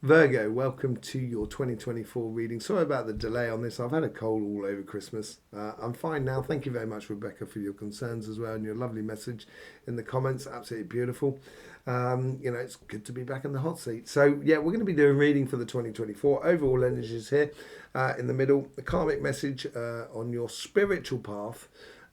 Virgo, welcome to your 2024 reading. Sorry about the delay on this. I've had a cold all over Christmas. I'm fine now. Thank you very much, Rebecca, for your concerns as well and your lovely message in the comments. Absolutely beautiful. It's good to be back in the hot seat. So, yeah, we're going to be doing reading for the 2024 overall energies here in the middle. The karmic message on your spiritual path.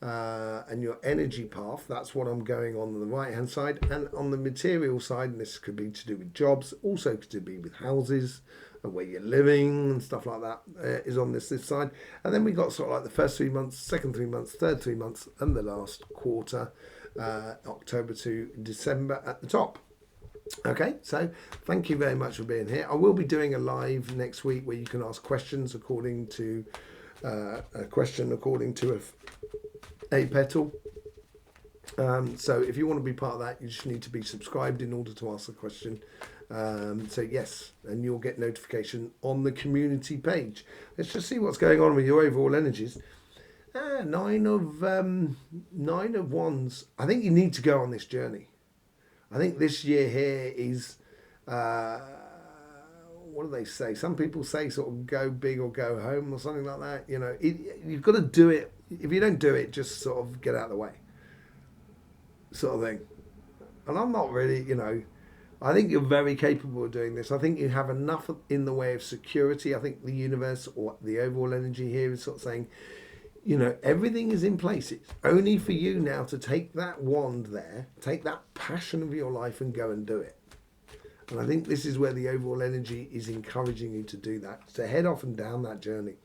And your energy path, that's what I'm going on the right hand side. And on the material side, and this could be to do with jobs, also could be with houses, where you're living and stuff like that, is on this side. And then we got sort of like the first 3 months, second 3 months, third 3 months, and the last quarter, October to December at the top. Okay, so thank you very much for being here. I will be doing a live next week where you can ask questions according to a petal. So if you want to be part of that, you just need to be subscribed in order to ask the question. So yes, and you'll get notification on the community page. Let's just see what's going on with your overall energies. Nine of Wands. I think you need to go on this journey. I think this year here is, what do they say? Some people say sort of go big or go home or something like that. You've got to do it. If you don't do it, just sort of get out of the way, sort of thing. And I'm not really, I think you're very capable of doing this. I think you have enough in the way of security. I think the universe or the overall energy here is sort of saying, everything is in place. It's only for you now to take that wand there, take that passion of your life and go and do it. And I think this is where the overall energy is encouraging you to do that, to head off and down that journey.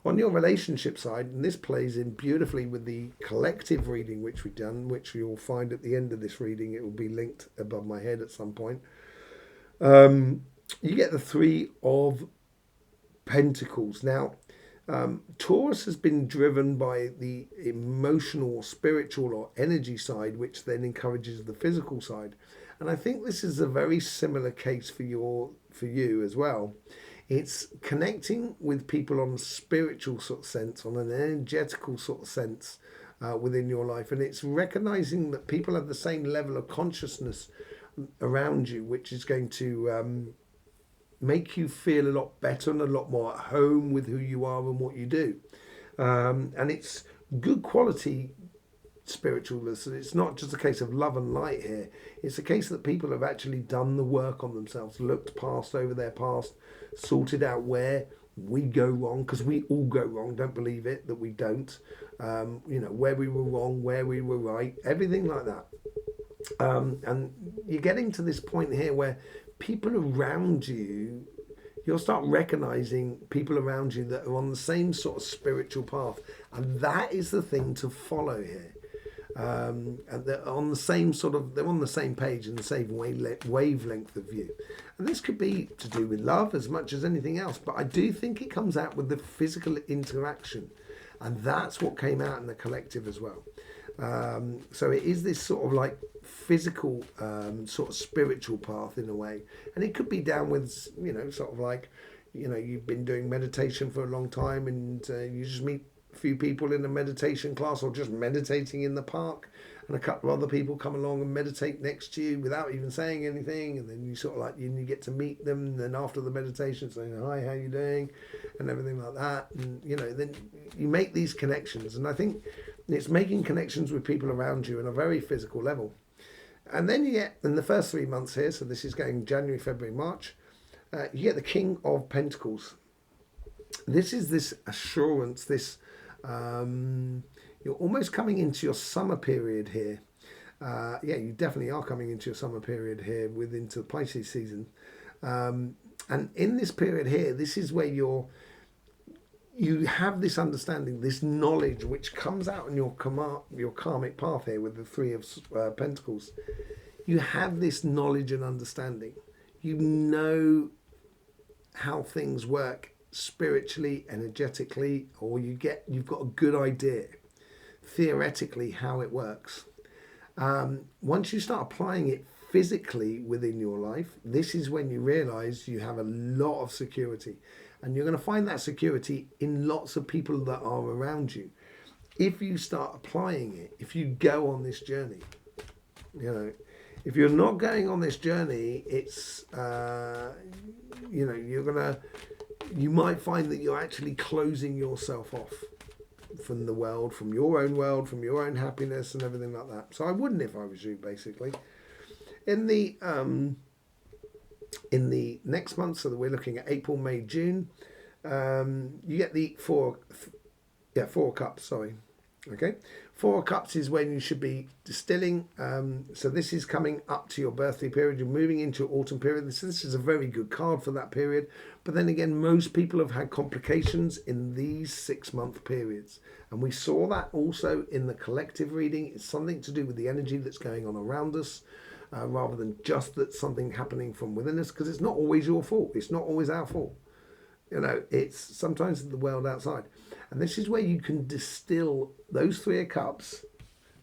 On your relationship side, and this plays in beautifully with the collective reading which we've done, which you'll find at the end of this reading. It will be linked above my head at some point. You get the Three of Pentacles. Now, Taurus has been driven by the emotional or spiritual or energy side, which then encourages the physical side. And I think this is a very similar case for you as well. It's connecting with people on a spiritual sort of sense, on an energetical sort of sense within your life. And it's recognizing that people have the same level of consciousness around you, which is going to make you feel a lot better and a lot more at home with who you are and what you do. And it's good quality spiritualness. And it's not just a case of love and light here. It's a case that people have actually done the work on themselves, looked past over their past, sorted out where we go wrong, because we all go wrong. Don't believe it that we don't. Where we were wrong, where we were right, everything like that. And you're getting to this point here where people around you, you'll start recognizing people around you that are on the same sort of spiritual path, and that is the thing to follow here. And they're on the same they're on the same page and the same wavelength of view. And this could be to do with love as much as anything else, but I do think it comes out with the physical interaction, and that's what came out in the collective as well. So it is this sort of like physical sort of spiritual path in a way, and it could be down with sort of like you've been doing meditation for a long time and you just meet few people in a meditation class or just meditating in the park, and a couple of other people come along and meditate next to you without even saying anything, and then you sort of like you get to meet them, and then after the meditation saying hi, how you doing, and everything like that, and then you make these connections. And I think it's making connections with people around you on a very physical level. And then you get in the first 3 months here, so this is going January, February, March, you get the King of Pentacles. This is this assurance, this you're almost coming into your summer period here. You definitely are coming into your summer period here into the Pisces season. And in this period here, this is where you have this understanding, this knowledge, which comes out in your karmic path here with the Three of Pentacles. You have this knowledge and understanding. You know how things work spiritually, energetically, or you've got a good idea theoretically how it works. Once you start applying it physically within your life, this is when you realize you have a lot of security, and you're going to find that security in lots of people that are around you. If you start applying it, if you go on this journey, If you're not going on this journey, it's you might find that you're actually closing yourself off from the world, from your own happiness and everything like that. So I wouldn't if I was you, basically. In the next month, so that we're looking at April, May, June, you get the four cups. Sorry, okay. 4 cups is when you should be distilling. So this is coming up to your birthday period. You're moving into your autumn period. This is a very good card for that period. But then again, most people have had complications in these 6-month periods. And we saw that also in the collective reading. It's something to do with the energy that's going on around us, rather than just that something happening from within us, because it's not always your fault. It's not always our fault. It's sometimes the world outside. And this is where you can distill those 3 of cups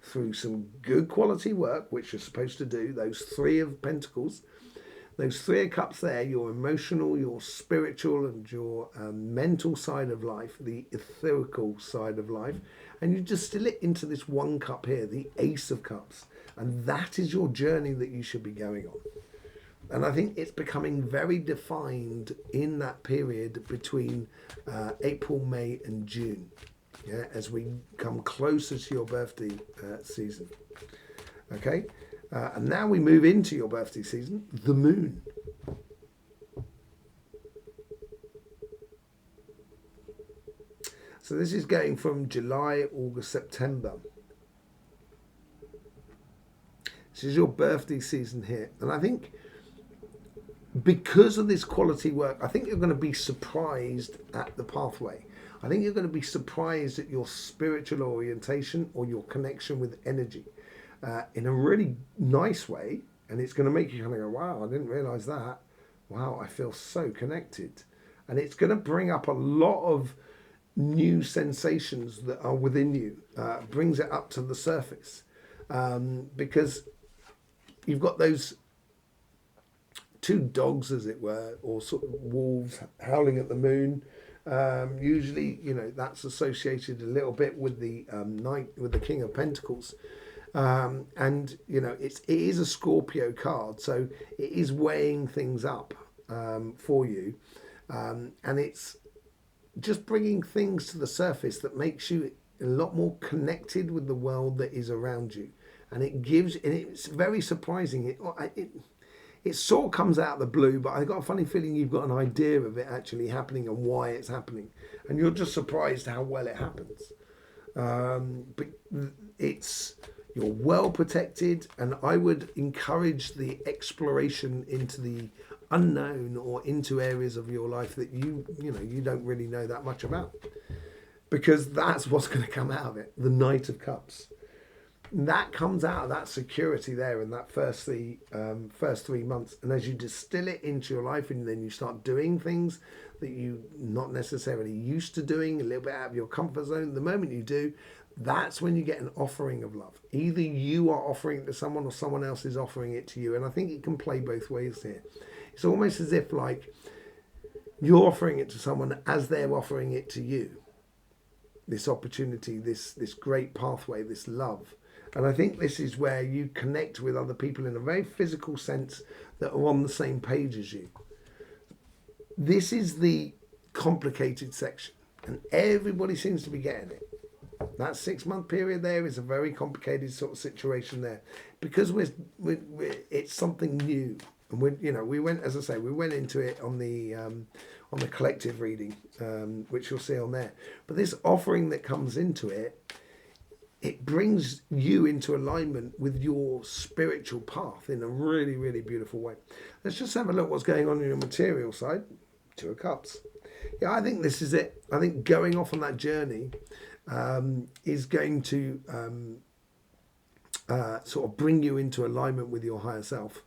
through some good quality work, which you're supposed to do, those 3 of pentacles, those 3 of cups there, your emotional, your spiritual, and your mental side of life, the etherical side of life, and you distill it into this 1 cup here, the Ace of Cups. And that is your journey that you should be going on. And I think it's becoming very defined in that period between April, May and June, as we come closer to your birthday season. Okay, and now we move into your birthday season, the moon. So this is going from July, August, September. This is your birthday season here. And I think because of this quality work, I think you're going to be surprised at the pathway. I think you're going to be surprised at your spiritual orientation or your connection with energy in a really nice way. And it's going to make you kind of go, wow, I didn't realize that. Wow, I feel so connected. And it's going to bring up a lot of new sensations that are within you, brings it up to the surface. Because you've got those 2 dogs, as it were, or sort of wolves howling at the moon. Usually, that's associated a little bit with the knight, with the King of Pentacles. And it is a Scorpio card, so it is weighing things up for you, and it's just bringing things to the surface that makes you a lot more connected with the world that is around you. And it's very surprising. It sort of comes out of the blue, but I've got a funny feeling you've got an idea of it actually happening and why it's happening. And you're just surprised how well it happens. But you're well protected, and I would encourage the exploration into the unknown or into areas of your life that you don't really know that much about. Because that's what's going to come out of it, the Knight of Cups. That comes out of that security there in that first 3 months. And as you distill it into your life, and then you start doing things that you not necessarily used to doing, a little bit out of your comfort zone, the moment you do, that's when you get an offering of love. Either you are offering it to someone or someone else is offering it to you. And I think it can play both ways here. It's almost as if like you're offering it to someone as they're offering it to you. This opportunity, this great pathway, this love. And I think this is where you connect with other people in a very physical sense that are on the same page as you. This is the complicated section, and everybody seems to be getting it. That 6-month period there is a very complicated sort of situation there, because it's something new. And we went, as I say, we went into it on the collective reading, which you'll see on there. But this offering that comes into it, it brings you into alignment with your spiritual path in a really, really beautiful way. Let's just have a look what's going on in your material side. 2 of Cups. Yeah, I think this is it. I think going off on that journey is going to sort of bring you into alignment with your higher self.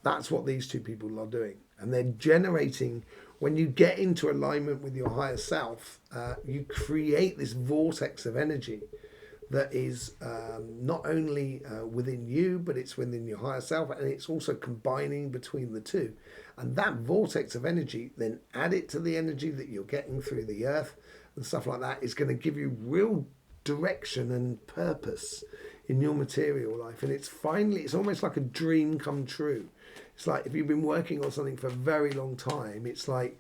That's what these 2 people are doing. And they're generating, when you get into alignment with your higher self, you create this vortex of energy that is not only within you, but it's within your higher self, and it's also combining between the 2. And that vortex of energy, then add it to the energy that you're getting through the earth and stuff like that, is going to give you real direction and purpose in your material life. And it's almost like a dream come true. It's like if you've been working on something for a very long time, it's like,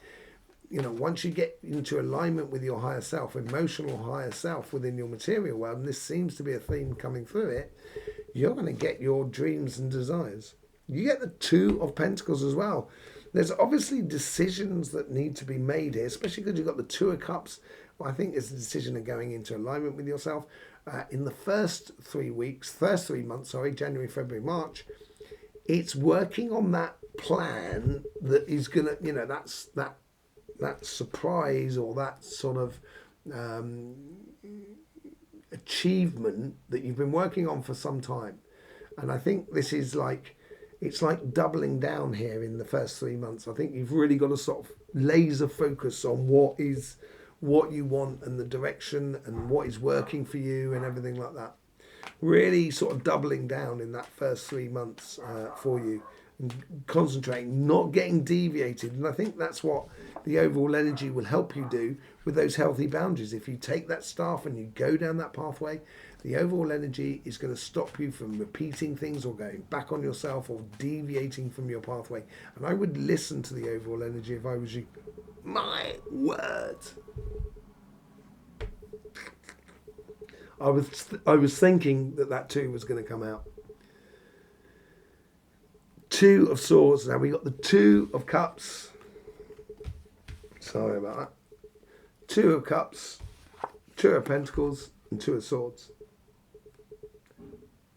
you know, once you get into alignment with your higher self, emotional higher self within your material world, and this seems to be a theme coming through it, you're going to get your dreams and desires. You get the Two of Pentacles as well. There's obviously decisions that need to be made here, especially because you've got the Two of Cups. Well, I think it's a decision of going into alignment with yourself. In the first 3 months, January, February, March, it's working on that plan that is going to, you know, that surprise or that sort of achievement that you've been working on for some time. And I think this is like, it's like doubling down here in the first 3 months. I think you've really got to sort of laser focus on what you want and the direction and what is working for you and everything like that. Really sort of doubling down in that first 3 months for you, and concentrating, not getting deviated. And I think that's what the overall energy will help you do with those healthy boundaries. If you take that staff and you go down that pathway, the overall energy is going to stop you from repeating things or going back on yourself or deviating from your pathway. And I would listen to the overall energy if I was you. My word. I was thinking that two was going to come out. Two of Swords. Now we got the Two of Cups. Sorry about that. Two of Cups, Two of Pentacles, and Two of Swords.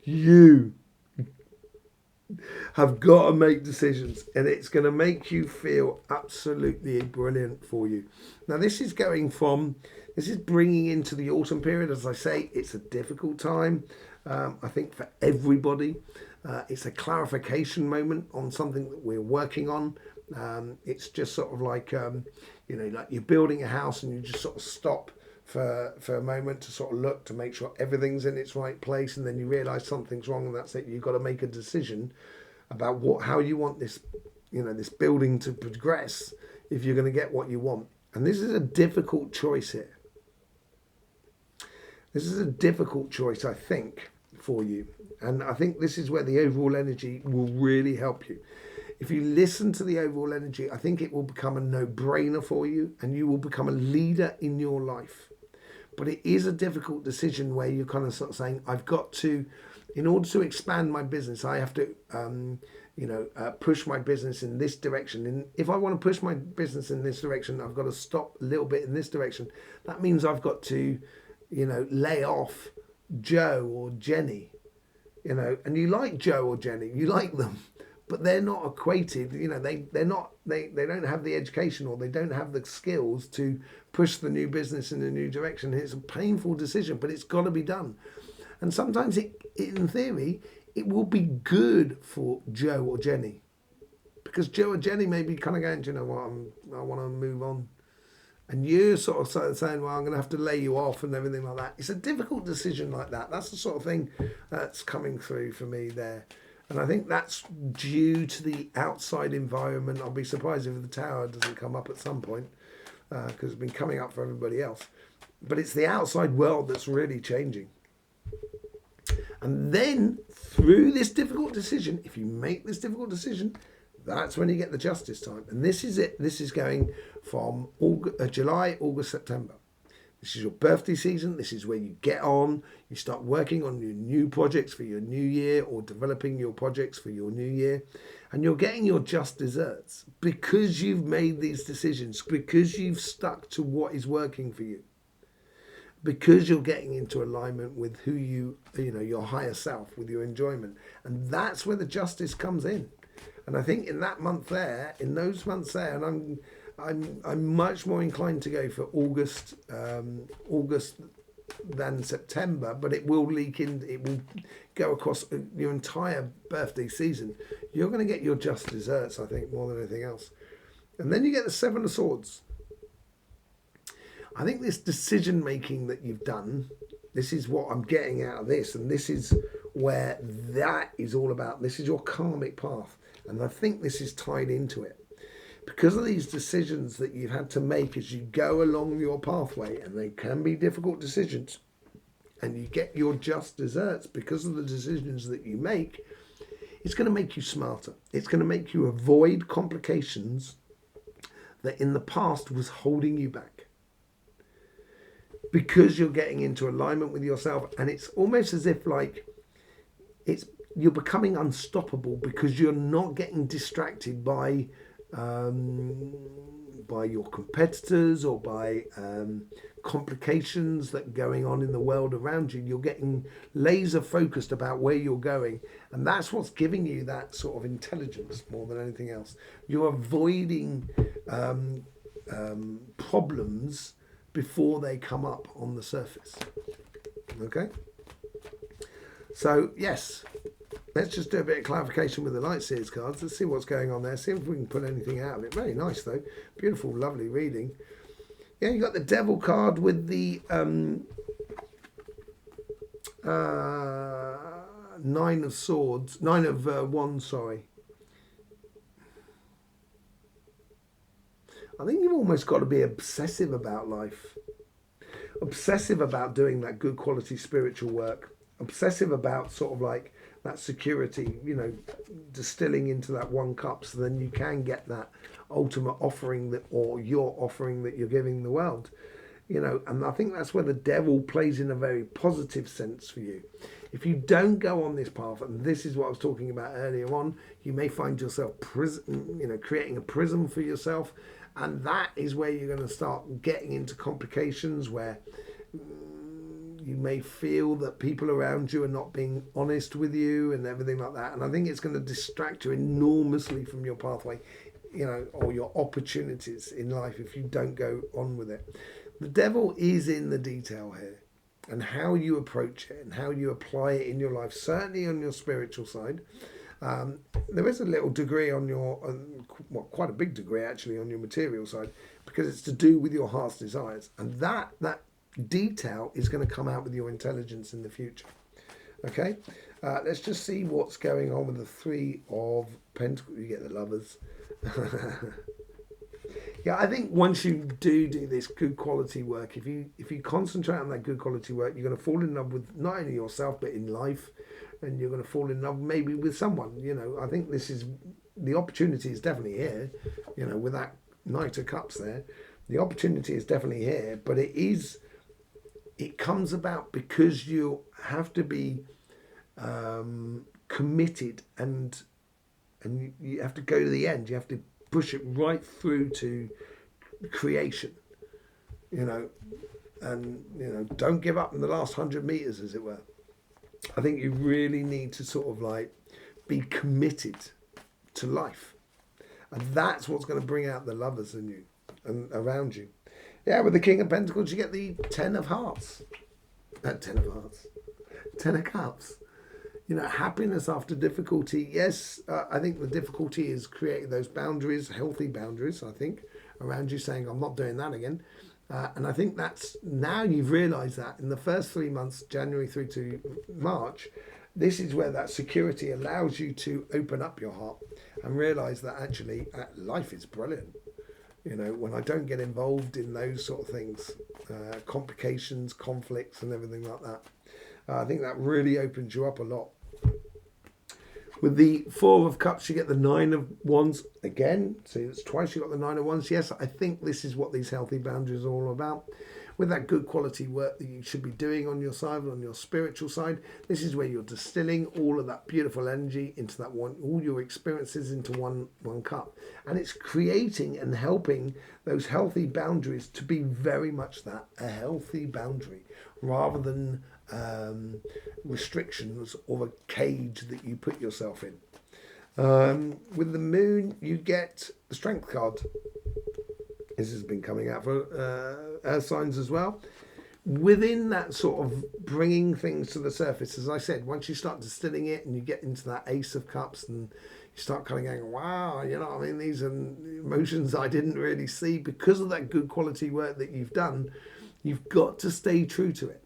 You have got to make decisions, and it's going to make you feel absolutely brilliant for you. Now this is bringing into the autumn period. As I say, it's a difficult time, I think, for everybody. It's a clarification moment on something that we're working on. It's just sort of like, you know, like you're building a house and you just sort of stop for a moment to sort of look to make sure everything's in its right place, and then you realise something's wrong, and that's it. You've got to make a decision about how you want this, you know, this building to progress if you're going to get what you want. And this is a difficult choice here. This is a difficult choice, I think, for you. And I think this is where the overall energy will really help you. If you listen to the overall energy, I think it will become a no-brainer for you, and you will become a leader in your life. But it is a difficult decision where you're kind of sort of saying, I've got to, in order to expand my business, I have to, push my business in this direction. And if I want to push my business in this direction, I've got to stop a little bit in this direction. That means I've got to, you know, lay off Joe or Jenny, you know. And you like Joe or Jenny, you like them, but they're not equated. You know, they don't have the education, or they don't have the skills to push the new business in a new direction. It's a painful decision, but it's got to be done. And sometimes in theory, it will be good for Joe or Jenny, because Joe or Jenny may be kind of going, do you know what, I want to move on. And you're sort of saying, well, I'm going to have to lay you off and everything like that. It's a difficult decision like that. That's the sort of thing that's coming through for me there. And I think that's due to the outside environment. I'll be surprised if the Tower doesn't come up at some point, because it's been coming up for everybody else. But it's the outside world that's really changing. And then through this difficult decision, if you make this difficult decision, that's when you get the justice time. And this is it. This is going from July, August, September. This is your birthday season. This is where you get on. You start working on your new projects for your new year, or developing your projects for your new year. And you're getting your just desserts because you've made these decisions, because you've stuck to what is working for you, because you're getting into alignment with who you know, your higher self, with your enjoyment. And that's where the justice comes in. And I think in that month there, in those months there, and I'm much more inclined to go for August than September, but it will leak in. It will go across your entire birthday season. You're going to get your just desserts, I think, more than anything else. And then you get the Seven of Swords. I think this decision making that you've done, this is what I'm getting out of this, and this is where that is all about. This is your karmic path, and I think this is tied into it. Because of these decisions that you've had to make as you go along your pathway, and they can be difficult decisions, and you get your just desserts because of the decisions that you make, It's going to make you smarter. It's going to make you avoid complications that in the past was holding you back. Because you're getting into alignment with yourself, and it's almost as if like you're becoming unstoppable because you're not getting distracted by your competitors or by complications that are going on in the world around you. You're getting laser focused about where you're going, and that's what's giving you that sort of intelligence more than anything else. You're avoiding problems before they come up on the surface. Okay, so yes, let's just do a bit of clarification with the Light Seers cards. Let's see what's going on there, see if we can pull anything out of it. Very nice though, beautiful, lovely reading. Yeah, you got the Devil card with the Nine of Swords, Nine of Wands, sorry. I think you've almost got to be obsessive about life. Obsessive about doing that good quality spiritual work. Obsessive about sort of like that security, you know, distilling into that one cup so then you can get that ultimate offering that, or your offering that you're giving the world. You know, and I think that's where the Devil plays in a very positive sense for you. If you don't go on this path, and this is what I was talking about earlier on, you may find yourself creating a prism for yourself. And that is where you're going to start getting into complications where you may feel that people around you are not being honest with you and everything like that. And I think it's going to distract you enormously from your pathway, you know, or your opportunities in life if you don't go on with it. The Devil is in the detail here, and how you approach it and how you apply it in your life, certainly on your spiritual side. There is a little degree on your, quite a big degree actually on your material side, because it's to do with your heart's desires, and that detail is going to come out with your intelligence in the future. Okay, let's just see what's going on with the Three of Pentacles. You get the Lovers. Yeah, I think once you do this good quality work, if you concentrate on that good quality work, you're going to fall in love with not only yourself but in life. And you're going to fall in love maybe with someone. You know, I think the opportunity is definitely here, you know, with that Knight of Cups there. The opportunity is definitely here, but it comes about because you have to be committed and you have to go to the end. You have to push it right through to creation, you know, and, you know, don't give up in the last 100 meters, as it were. I think you really need to sort of like be committed to life. And that's what's going to bring out the Lovers in you and around you. Yeah, with the King of Pentacles, you get the Ten of Hearts. Ten of Hearts. Ten of Cups. You know, happiness after difficulty. Yes, I think the difficulty is creating those boundaries, healthy boundaries, I think, around you, saying, I'm not doing that again. And I think that's, now you've realised that in the first 3 months, January through to March, this is where that security allows you to open up your heart and realise that actually life is brilliant. You know, when I don't get involved in those sort of things, complications, conflicts and everything like that, I think that really opens you up a lot. With the Four of Cups, you get the Nine of Wands again. So it's twice you got the Nine of Wands. Yes, I think this is what these healthy boundaries are all about. With that good quality work that you should be doing on your side, on your spiritual side, this is where you're distilling all of that beautiful energy into that one, all your experiences into one cup. And it's creating and helping those healthy boundaries to be very much that, a healthy boundary, rather than restrictions or a cage that you put yourself in. With the Moon, you get the Strength card. This has been coming out for earth signs as well. Within that sort of bringing things to the surface, as I said, once you start distilling it and you get into that Ace of Cups and you start kind of going, wow, you know what I mean, these are emotions I didn't really see. Because of that good quality work that you've done, you've got to stay true to it.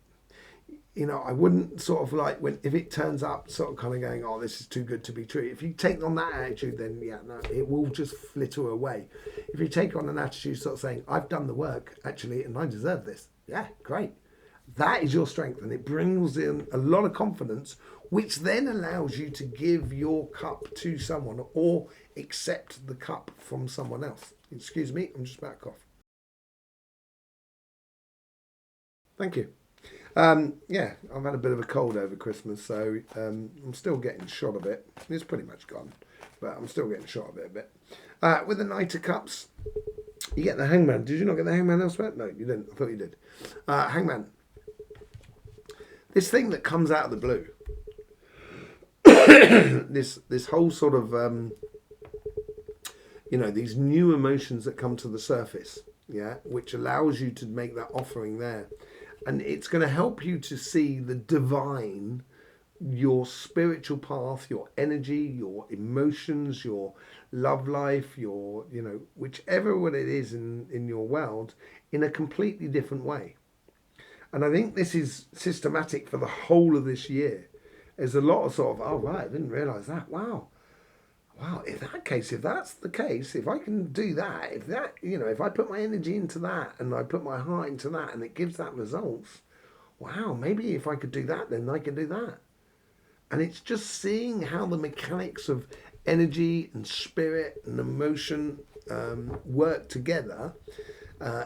You know, I wouldn't sort of like, if it turns up sort of kind of going, oh, this is too good to be true. If you take on that attitude, then yeah, no, it will just flitter away. If you take on an attitude sort of saying, I've done the work actually and I deserve this. Yeah, great. That is your strength, and it brings in a lot of confidence, which then allows you to give your cup to someone or accept the cup from someone else. Excuse me, I'm just about to cough. Thank you. Yeah, I've had a bit of a cold over Christmas, so I'm still getting shot a bit. It's pretty much gone, but I'm still getting shot a bit. With the Knight of Cups, you get the Hangman. Did you not get the Hangman elsewhere? No, you didn't. I thought you did. Hangman. This thing that comes out of the blue. this whole sort of these new emotions that come to the surface, yeah, which allows you to make that offering there, and it's going to help you to see the divine, your spiritual path, your energy, your emotions, your love life, your whichever what it is in your world, in a completely different way. And I think this is systematic for the whole of this year. There's a lot of sort of, oh right, I didn't realise that. Wow. If that's the case, if I can do that, if I put my energy into that and I put my heart into that and it gives that results, wow, maybe if I could do that, then I can do that. And it's just seeing how the mechanics of energy and spirit and emotion work together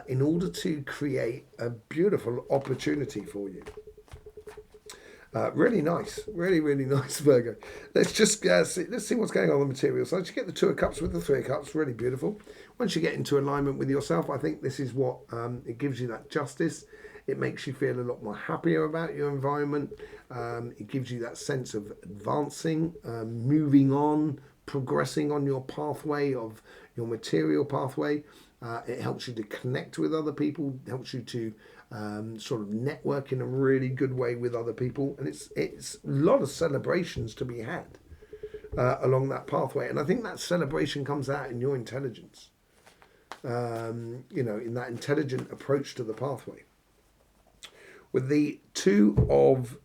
in order to create a beautiful opportunity for you. Really nice, really nice, Virgo. Let's just let's see what's going on the material side. You get the Two of Cups with the Three of Cups, really beautiful. Once you get into alignment with yourself, I think this is what it gives you, that justice. It makes you feel a lot more happier about your environment. It gives you that sense of advancing, moving on, progressing on your pathway of your material pathway. It helps you to connect with other people, helps you to sort of network in a really good way with other people. And it's a lot of celebrations to be had along that pathway. And I think that celebration comes out in your intelligence, in that intelligent approach to the pathway. With the Two of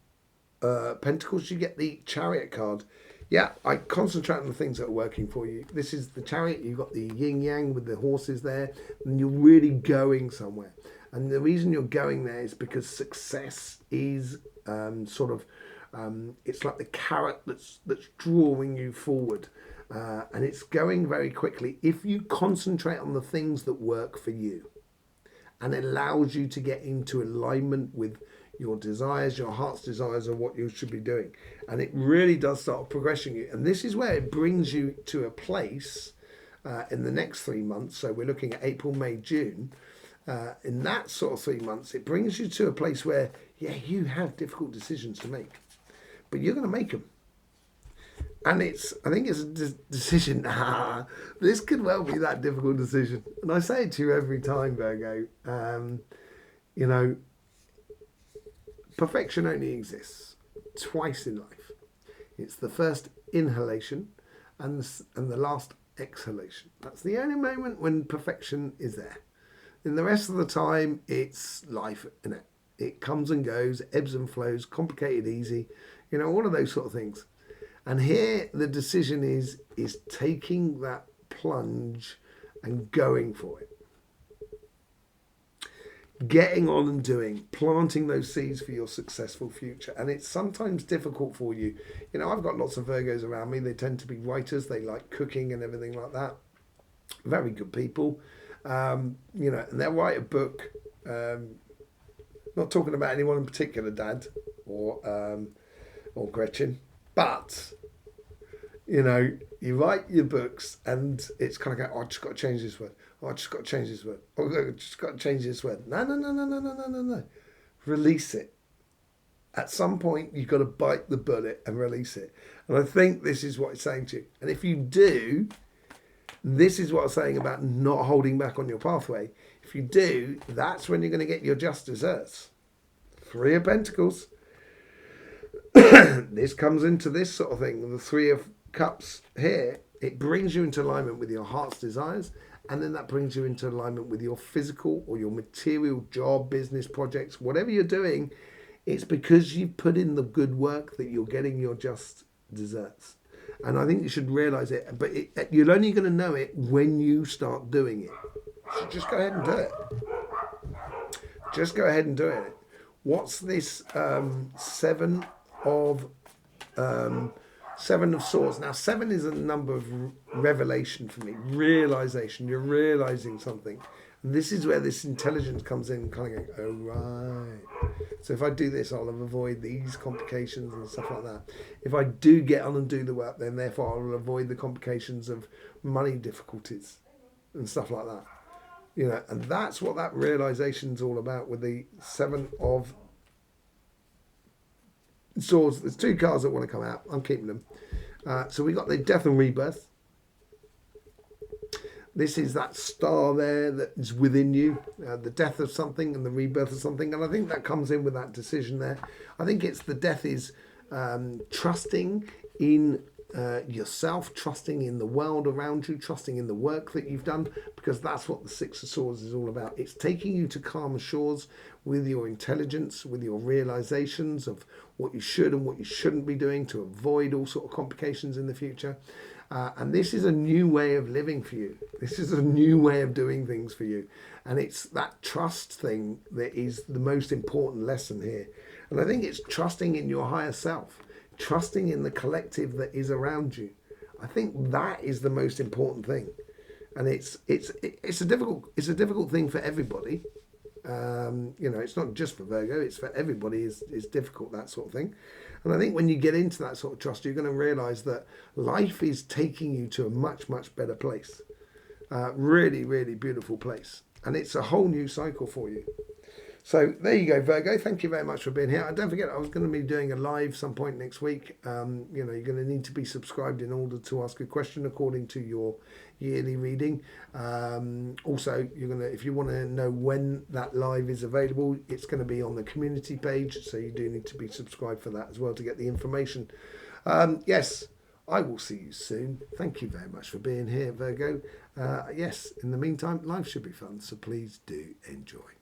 Pentacles, you get the Chariot card. Yeah, I concentrate on the things that are working for you. This is the Chariot. You've got the yin yang with the horses there, and you're really going somewhere. And the reason you're going there is because success is it's like the carrot that's drawing you forward, and it's going very quickly if you concentrate on the things that work for you, and it allows you to get into alignment with your desires, your heart's desires, of what you should be doing. And it really does start progressing you. And this is where it brings you to a place in the next 3 months. So we're looking at April, May, June. In that sort of 3 months, it brings you to a place where, yeah, you have difficult decisions to make, but you're going to make them. And I think it's a decision. This could well be that difficult decision. And I say it to you every time, Virgo. Perfection only exists twice in life. It's the first inhalation and the last exhalation. That's the only moment when perfection is there. In the rest of the time, it's life, isn't it? It comes and goes, ebbs and flows, complicated, easy, all of those sort of things. And here the decision is taking that plunge and going for it. Getting on and doing, planting those seeds for your successful future. And it's sometimes difficult for you. I've got lots of Virgos around me. They tend to be writers. They like cooking and everything like that. Very good people. And they'll write a book. Not talking about anyone in particular, Dad or Gretchen. But, you write your books and it's kind of I just got to change this word. I just got to change this word. I just got to change this word. No. Release it. At some point, you've got to bite the bullet and release it. And I think this is what it's saying to you. And if you do, this is what I'm saying about not holding back on your pathway. If you do, that's when you're going to get your just desserts. Three of Pentacles. This comes into this sort of thing. The Three of Cups here, it brings you into alignment with your heart's desires, and then that brings you into alignment with your physical or your material job, business, projects, whatever you're doing. It's because you put in the good work that you're getting your just desserts. And I think you should realise it, but you're only going to know it when you start doing it. So just go ahead and do it. Just go ahead and do it. What's this Seven of Swords? Now, 7 is a number of revelation for me, realization. You're realizing something. And this is where this intelligence comes in, kind of going, oh, right. So if I do this, I'll avoid these complications and stuff like that. If I do get on and do the work, then therefore I'll avoid the complications of money difficulties and stuff like that. You know, and that's what that realization's all about with the 7 of Swords. There's 2 cards that want to come out. I'm keeping them. So we got the Death and Rebirth. This is that star there that is within you, the death of something and the rebirth of something. And I think that comes in with that decision there. I think it's the death is trusting in yourself, trusting in the world around you, trusting in the work that you've done, because that's what the 6 of Swords is all about. It's taking you to calmer shores with your intelligence, with your realizations of what you should and what you shouldn't be doing to avoid all sort of complications in the future. And this is a new way of living for you. This is a new way of doing things for you. And it's that trust thing that is the most important lesson here. And I think it's trusting in your higher self, trusting in the collective that is around you. I think that is the most important thing. And it's a difficult thing for everybody. You know, it's not just for Virgo, it's for everybody. It's difficult, that sort of thing. And I think when you get into that sort of trust, you're going to realize that life is taking you to a much, much better place. Really, really beautiful place. And it's a whole new cycle for you. So there you go, Virgo. Thank you very much for being here. And don't forget, I was going to be doing a live some point next week. You know, you're going to need to be subscribed in order to ask a question according to your yearly reading. Also, you're going to, if you want to know when that live is available, it's going to be on the community page. So you do need to be subscribed for that as well to get the information. Yes, I will see you soon. Thank you very much for being here, Virgo. Yes, in the meantime, life should be fun. So please do enjoy.